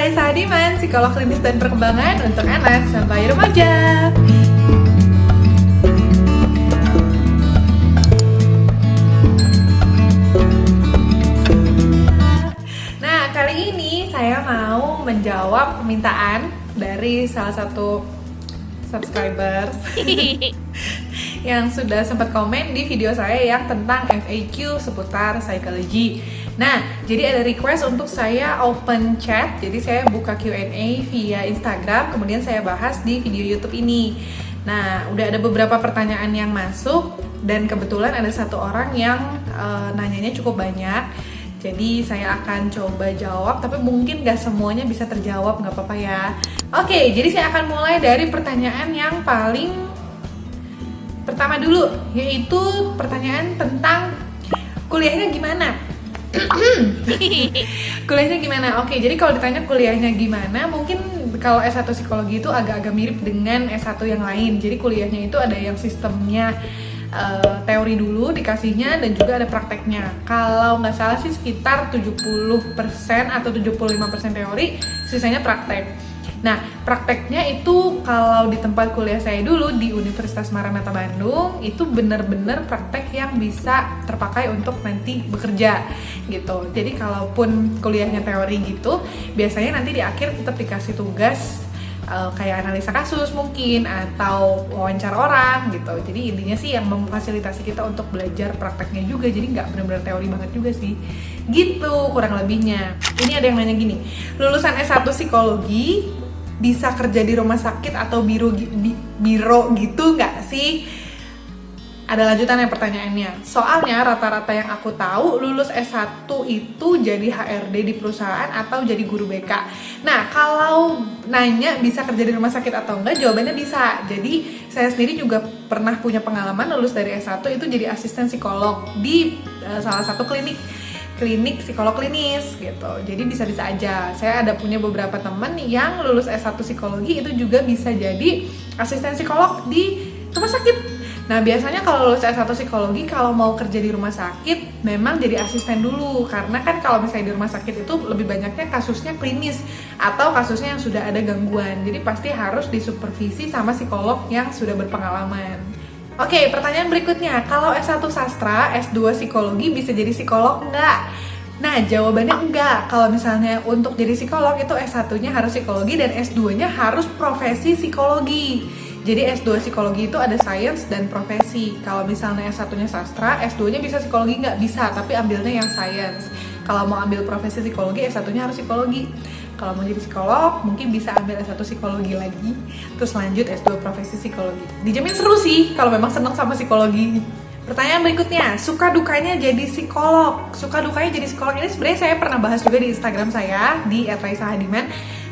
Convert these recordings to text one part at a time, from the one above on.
Raisa Hadiman, psikolog klinis dan perkembangan untuk anak sampai remaja. Nah, kali ini saya mau menjawab permintaan dari salah satu subscribers yang sudah sempat komen di video saya yang tentang FAQ seputar psikologi. Nah, jadi ada request untuk saya open chat. Jadi saya buka Q&A via Instagram, kemudian saya bahas di video YouTube ini. Nah, udah ada beberapa pertanyaan yang masuk dan kebetulan ada satu orang yang nanyanya cukup banyak. Jadi saya akan coba jawab, tapi mungkin gak semuanya bisa terjawab, gak apa-apa ya. Oke, jadi saya akan mulai dari pertanyaan yang paling pertama dulu, yaitu pertanyaan tentang kuliahnya gimana. Kuliahnya gimana? Oke, jadi kalau ditanya kuliahnya gimana, mungkin kalau S1 psikologi itu agak-agak mirip dengan S1 yang lain. Jadi kuliahnya itu ada yang sistemnya teori dulu dikasihnya dan juga ada prakteknya. Kalau nggak salah sih sekitar 70% atau 75% teori, sisanya praktek. Nah, prakteknya itu kalau di tempat kuliah saya dulu di Universitas Maranatha Bandung, itu benar-benar praktek yang bisa terpakai untuk nanti bekerja gitu. Jadi kalaupun kuliahnya teori gitu, biasanya nanti di akhir tetap dikasih tugas kayak analisa kasus mungkin atau wawancara orang gitu. Jadi intinya sih yang memfasilitasi kita untuk belajar prakteknya juga, jadi nggak benar-benar teori banget juga sih gitu kurang lebihnya. Ini ada yang nanya gini, lulusan S1 psikologi bisa kerja di rumah sakit atau biro gitu nggak sih? Ada lanjutannya pertanyaannya. Soalnya rata-rata yang aku tahu lulus S1 itu jadi HRD di perusahaan atau jadi guru BK. Nah, kalau nanya bisa kerja di rumah sakit atau enggak, jawabannya bisa. Jadi saya sendiri juga pernah punya pengalaman lulus dari S1 itu jadi asisten psikolog di salah satu klinik psikolog klinis gitu. Jadi bisa-bisa aja. Saya ada punya beberapa teman yang lulus S1 psikologi itu juga bisa jadi asisten psikolog di rumah sakit. Nah, biasanya kalau lulus S1 psikologi kalau mau kerja di rumah sakit memang jadi asisten dulu, karena kan kalau misalnya di rumah sakit itu lebih banyaknya kasusnya klinis atau kasusnya yang sudah ada gangguan. Jadi pasti harus disupervisi sama psikolog yang sudah berpengalaman. Oke, pertanyaan berikutnya, kalau S1 sastra, S2 psikologi bisa jadi psikolog enggak? Nah, jawabannya enggak. Kalau misalnya untuk jadi psikolog itu S1-nya harus psikologi dan S2-nya harus profesi psikologi. Jadi S2 psikologi itu ada sains dan profesi. Kalau misalnya S1-nya sastra, S2-nya bisa psikologi nggak? Bisa, tapi ambilnya yang sains. Kalau mau ambil profesi psikologi, S1-nya harus psikologi. Kalau mau jadi psikolog, mungkin bisa ambil S1 psikologi lagi, terus lanjut S2 profesi psikologi. Dijamin seru sih kalau memang senang sama psikologi. Pertanyaan berikutnya, suka dukanya jadi psikolog. Suka dukanya jadi psikolog ini sebenarnya saya pernah bahas juga di Instagram saya di @raisahadiman.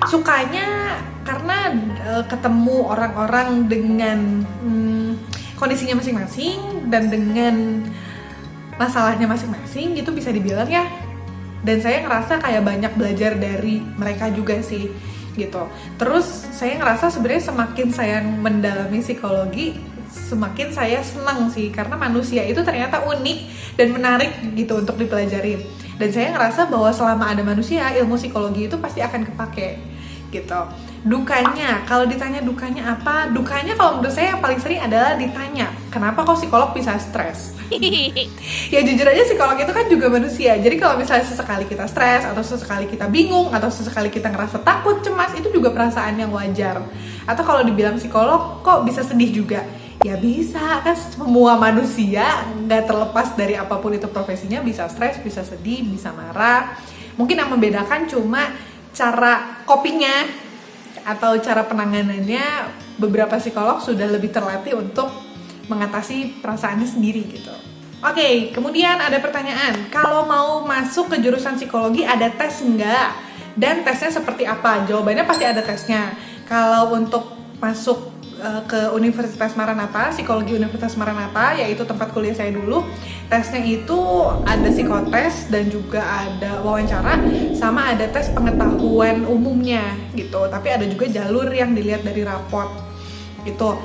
Sukanya karena ketemu orang-orang dengan kondisinya masing-masing dan dengan masalahnya masing-masing gitu bisa dibilang ya. Dan saya ngerasa kayak banyak belajar dari mereka juga sih gitu. Terus saya ngerasa sebenarnya semakin saya mendalami psikologi, semakin saya senang sih, karena manusia itu ternyata unik dan menarik gitu untuk dipelajarin. Dan saya ngerasa bahwa selama ada manusia, ilmu psikologi itu pasti akan kepake gitu. Dukanya, kalau ditanya dukanya apa? Dukanya kalau menurut saya yang paling sering adalah ditanya, kenapa kok psikolog bisa stres? Ya jujur aja psikolog itu kan juga manusia. Jadi kalau misalnya sesekali kita stres, atau sesekali kita bingung, atau sesekali kita ngerasa takut, cemas, itu juga perasaan yang wajar. Atau kalau dibilang psikolog, kok bisa sedih juga? Ya bisa, kan semua manusia nggak terlepas dari apapun itu profesinya, bisa stres, bisa sedih, bisa marah. Mungkin yang membedakan cuma cara copingnya atau cara penanganannya. Beberapa psikolog sudah lebih terlatih untuk mengatasi perasaannya sendiri gitu. Oke, kemudian ada pertanyaan, kalau mau masuk ke jurusan psikologi ada tes enggak? Dan tesnya seperti apa? Jawabannya pasti ada tesnya. Kalau untuk masuk ke Universitas Maranatha, psikologi Universitas Maranatha, yaitu tempat kuliah saya dulu, tesnya itu ada psikotes dan juga ada wawancara, sama ada tes pengetahuan umumnya gitu. Tapi ada juga jalur yang dilihat dari raport gitu.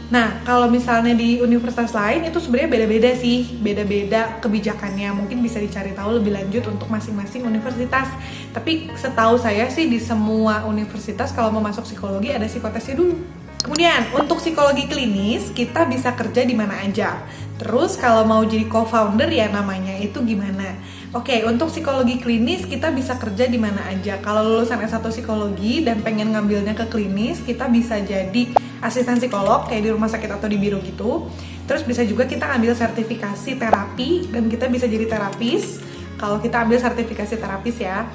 Nah, kalau misalnya di universitas lain itu sebenarnya beda-beda sih, beda-beda kebijakannya. Mungkin bisa dicari tahu lebih lanjut untuk masing-masing universitas. Tapi setahu saya sih di semua universitas kalau mau masuk psikologi ada psikotesnya dulu. Kemudian untuk psikologi klinis kita bisa kerja di mana aja. Terus kalau mau jadi co-founder ya namanya itu gimana? Oke, untuk psikologi klinis kita bisa kerja di mana aja. Kalau lulusan S1 psikologi dan pengen ngambilnya ke klinis, kita bisa jadi asisten psikolog kayak di rumah sakit atau di biro gitu. Terus bisa juga kita ambil sertifikasi terapi dan kita bisa jadi terapis. Kalau kita ambil sertifikasi terapis ya.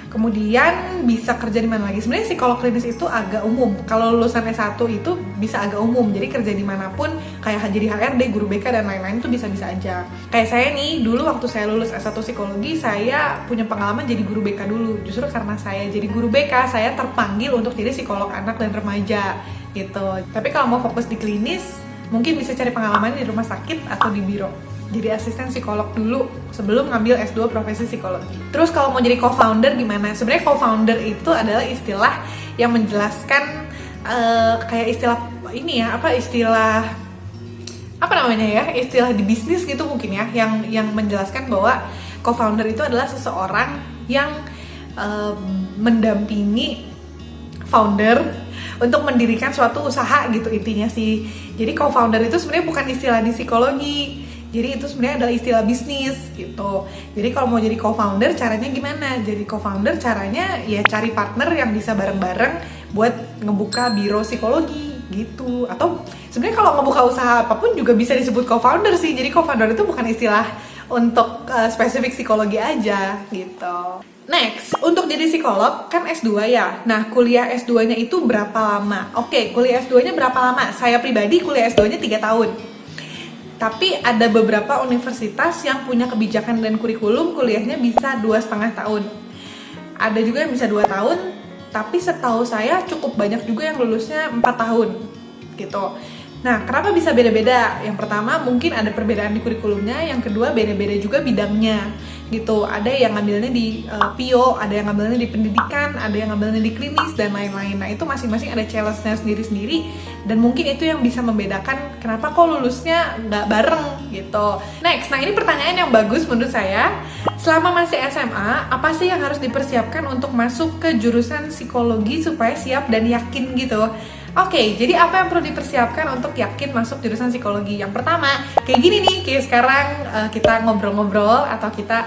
Kemudian bisa kerja di mana lagi? Sebenarnya psikolog klinis itu agak umum. Kalau lulusan S1 itu bisa agak umum. Jadi kerja dimanapun kayak jadi HRD, guru BK dan lain-lain itu bisa-bisa aja. Kayak saya nih, dulu waktu saya lulus S1 psikologi, saya punya pengalaman jadi guru BK dulu. Justru karena saya jadi guru BK, saya terpanggil untuk jadi psikolog anak dan remaja gitu. Tapi kalau mau fokus di klinis, mungkin bisa cari pengalaman di rumah sakit atau di biro. Jadi asisten psikolog dulu sebelum ngambil S2 profesi psikologi. Terus kalau mau jadi co-founder gimana? Sebenarnya co-founder itu adalah istilah yang menjelaskan kayak istilah ini ya, istilah di bisnis gitu mungkin ya, yang menjelaskan bahwa co-founder itu adalah seseorang yang mendampingi founder untuk mendirikan suatu usaha gitu intinya sih. Jadi co-founder itu sebenarnya bukan istilah di psikologi. Jadi itu sebenarnya adalah istilah bisnis gitu. Jadi kalau mau jadi co-founder caranya gimana? Jadi co-founder caranya ya cari partner yang bisa bareng-bareng buat ngebuka biro psikologi gitu. Atau sebenarnya kalau ngebuka usaha apapun juga bisa disebut co-founder sih. Jadi co-founder itu bukan istilah untuk spesifik psikologi aja gitu. Next, untuk jadi psikolog kan S2 ya. Nah, kuliah S2-nya itu berapa lama? Oke, kuliah S2-nya berapa lama? Saya pribadi kuliah S2-nya 3 tahun. Tapi ada beberapa universitas yang punya kebijakan dan kurikulum kuliahnya bisa 2,5 tahun. Ada juga yang bisa 2 tahun, tapi setahu saya cukup banyak juga yang lulusnya 4 tahun gitu. Nah, kenapa bisa beda-beda? Yang pertama mungkin ada perbedaan di kurikulumnya, yang kedua beda-beda juga bidangnya gitu. Ada yang ngambilnya di PIO, ada yang ngambilnya di pendidikan, ada yang ngambilnya di klinis dan lain-lain. Nah, itu masing-masing ada challenge-nya sendiri-sendiri dan mungkin itu yang bisa membedakan kenapa kok lulusnya nggak bareng gitu. Next, nah ini pertanyaan yang bagus menurut saya. Selama masih SMA, apa sih yang harus dipersiapkan untuk masuk ke jurusan psikologi supaya siap dan yakin gitu? Oke, jadi apa yang perlu dipersiapkan untuk yakin masuk jurusan psikologi? Yang pertama, kayak gini nih, kayak sekarang kita ngobrol-ngobrol atau kita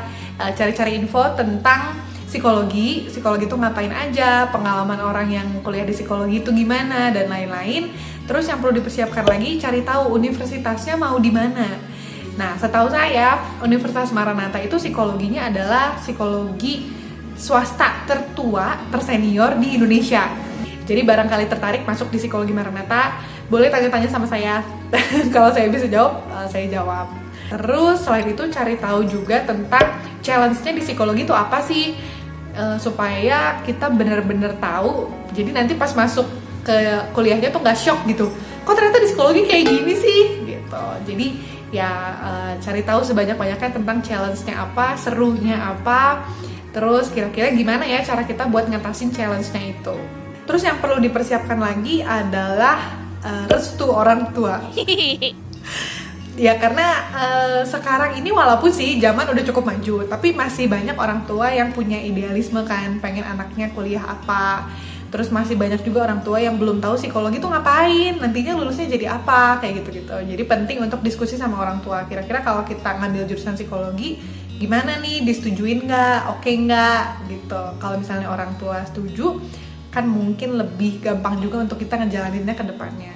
cari-cari info tentang psikologi itu ngapain aja, pengalaman orang yang kuliah di psikologi itu gimana, dan lain-lain. Terus yang perlu dipersiapkan lagi, cari tahu universitasnya mau di mana. Nah, setahu saya, Universitas Maranatha itu psikologinya adalah psikologi swasta tertua, tersenior di Indonesia. Jadi barangkali tertarik masuk di psikologi Maranatha, boleh tanya-tanya sama saya. Kalau saya bisa jawab, saya jawab. Terus selain itu cari tahu juga tentang challenge-nya di psikologi itu apa sih, supaya kita benar-benar tahu. Jadi nanti pas masuk ke kuliahnya tuh nggak shock gitu. Kok ternyata di psikologi kayak gini sih? Gitu. Jadi ya cari tahu sebanyak-banyaknya tentang challenge-nya apa, serunya apa. Terus kira-kira gimana ya cara kita buat ngatasin challenge-nya itu. Terus yang perlu dipersiapkan lagi adalah restu orang tua. Ya karena sekarang ini walaupun sih zaman udah cukup maju, tapi masih banyak orang tua yang punya idealisme kan, pengen anaknya kuliah apa. Terus masih banyak juga orang tua yang belum tahu psikologi itu ngapain, nantinya lulusnya jadi apa, kayak gitu-gitu. Jadi penting untuk diskusi sama orang tua. Kira-kira kalau kita ngambil jurusan psikologi, gimana nih, disetujuin nggak, oke nggak, gitu. Kalau misalnya orang tua setuju, kan mungkin lebih gampang juga untuk kita ngejalaninnya ke depannya.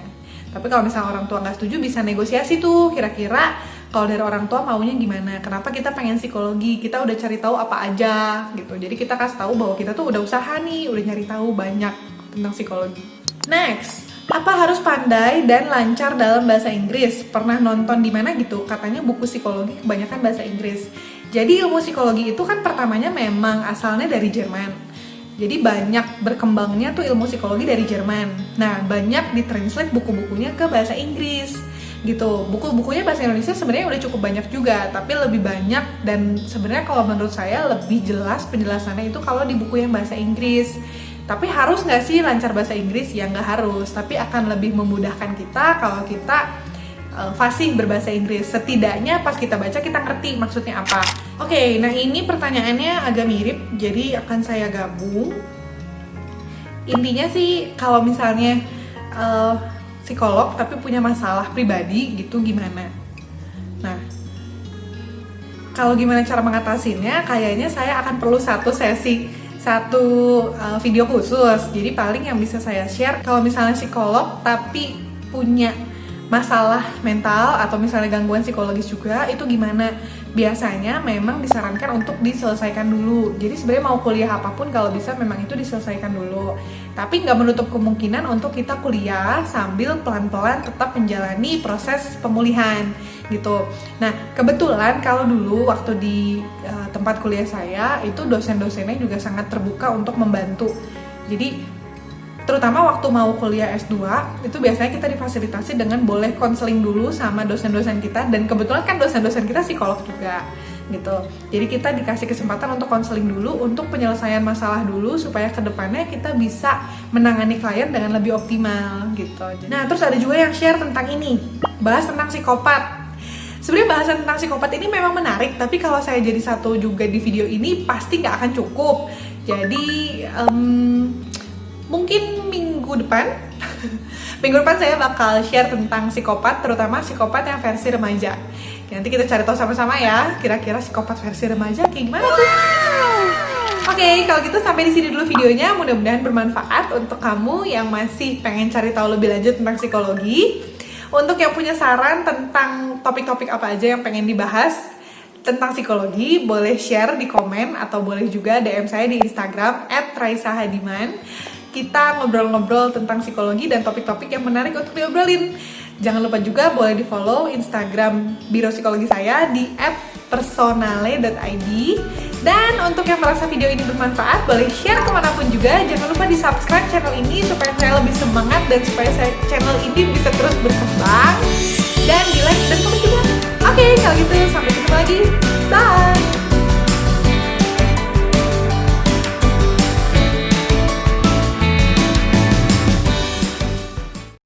Tapi kalau misalnya orang tua nggak setuju, bisa negosiasi tuh, kira-kira kalau dari orang tua maunya gimana, kenapa kita pengen psikologi, kita udah cari tahu apa aja gitu. Jadi kita kasih tahu bahwa kita tuh udah usaha nih, udah nyari tahu banyak tentang psikologi. Next, apa harus pandai dan lancar dalam bahasa Inggris? Pernah nonton di mana gitu, katanya buku psikologi kebanyakan bahasa Inggris. Jadi ilmu psikologi itu kan pertamanya memang asalnya dari Jerman. Jadi banyak berkembangnya tuh ilmu psikologi dari Jerman. Nah, banyak ditranslate buku-bukunya ke bahasa Inggris gitu. Buku-bukunya bahasa Indonesia sebenarnya udah cukup banyak juga, tapi lebih banyak dan sebenarnya kalau menurut saya lebih jelas penjelasannya itu kalau di buku yang bahasa Inggris. Tapi harus nggak sih lancar bahasa Inggris? Ya nggak harus, tapi akan lebih memudahkan kita kalau kita fasih berbahasa Inggris. Setidaknya pas kita baca kita ngerti maksudnya apa. Oke, nah ini pertanyaannya agak mirip, jadi akan saya gabung. Intinya sih kalau misalnya psikolog tapi punya masalah pribadi gitu gimana? Nah, kalau gimana cara mengatasinya, kayaknya saya akan perlu satu video khusus. Jadi paling yang bisa saya share kalau misalnya psikolog tapi punya masalah mental atau misalnya gangguan psikologis juga, itu gimana? Biasanya memang disarankan untuk diselesaikan dulu. Jadi sebenarnya mau kuliah apapun kalau bisa memang itu diselesaikan dulu. Tapi nggak menutup kemungkinan untuk kita kuliah sambil pelan-pelan tetap menjalani proses pemulihan gitu. Nah, kebetulan kalau dulu waktu di tempat kuliah saya itu dosen-dosennya juga sangat terbuka untuk membantu. Jadi terutama waktu mau kuliah S2 itu biasanya kita difasilitasi dengan boleh konseling dulu sama dosen-dosen kita, dan kebetulan kan dosen-dosen kita psikolog juga gitu. Jadi kita dikasih kesempatan untuk konseling dulu untuk penyelesaian masalah dulu supaya kedepannya kita bisa menangani klien dengan lebih optimal gitu. Nah, terus ada juga yang share tentang ini, bahas tentang psikopat. Sebenarnya bahasan tentang psikopat ini memang menarik, tapi kalau saya jadi satu juga di video ini pasti nggak akan cukup. Jadi mungkin minggu depan saya bakal share tentang psikopat, terutama psikopat yang versi remaja. Nanti kita cari tahu sama-sama ya, kira-kira psikopat versi remaja kayak gimana tuh. Oke, kalau gitu sampai di sini dulu videonya. Mudah-mudahan bermanfaat untuk kamu yang masih pengen cari tahu lebih lanjut tentang psikologi. Untuk yang punya saran tentang topik-topik apa aja yang pengen dibahas tentang psikologi, boleh share di komen atau boleh juga DM saya di Instagram @raisahadiman. Kita ngobrol-ngobrol tentang psikologi dan topik-topik yang menarik untuk diobrolin. Jangan lupa juga boleh di follow Instagram Biro Psikologi saya di @personale.id. Dan untuk yang merasa video ini bermanfaat, boleh share kemanapun juga. Jangan lupa di subscribe channel ini supaya saya lebih semangat dan supaya channel ini bisa terus berkembang. Dan di like dan komen juga. Oke, kalau gitu sampai ketemu lagi. Bye!